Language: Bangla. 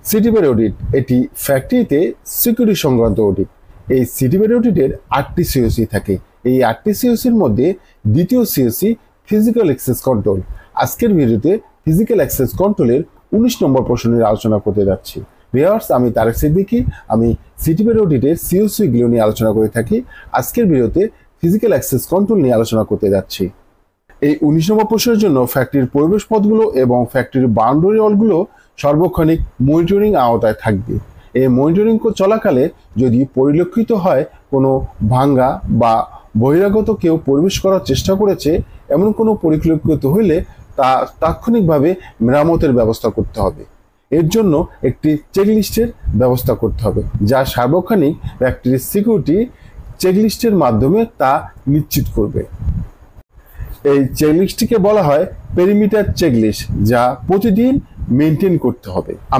সিটিবাড়ি অডিট এটি ফ্যাক্টরিতে সিকিউরিটি সংক্রান্ত অডিট। এই সিটিবাড়ি অডিটের 8টি সিওসি থাকে। এই 8টি সিওসির মধ্যে দ্বিতীয় সিওসি ফিজিক্যাল অ্যাক্সেস কন্ট্রোল। আজকের ভিডিওতে ফিজিক্যাল অ্যাক্সেস কন্ট্রোলের 19 নম্বর প্রশ্ন নিয়ে আলোচনা করতে যাচ্ছি। ভিউয়ার্স, আমি তারেক সিদ্দিকী। আমি সিটিবাড়ি অডিটের সিওসিগুলো নিয়ে আলোচনা করে থাকি। আজকের ভিডিওতে ফিজিক্যাল অ্যাক্সেস কন্ট্রোল নিয়ে আলোচনা করতে যাচ্ছি। এই 19 নম্বর প্রশ্নের জন্য ফ্যাক্টরির পরিবেশ পথগুলো এবং ফ্যাক্টরির বাউন্ডারি ওয়ালগুলো সার্বক্ষণিক মনিটরিং আওতায় থাকবে। এই মনিটরিং চলাকালে যদি পরিলক্ষিত হয় কোনো ভাঙ্গা বা বহিরাগত কেউ পরিবেশ করার চেষ্টা করেছে, এমন কোনো পরিলক্ষিত হইলে তা তাৎক্ষণিকভাবে মেরামতের ব্যবস্থা করতে হবে। এর জন্য একটি চেকলিস্টের ব্যবস্থা করতে হবে, যা সার্বক্ষণিক ফ্যাক্টরির সিকিউরিটি চেকলিস্টের মাধ্যমে তা নিশ্চিত করবে। এই চেকলিস্টটিকে বলা হয় পেরিমিটার চেকলিস্ট, যা প্রতিদিন মেনটেন করতে হবে।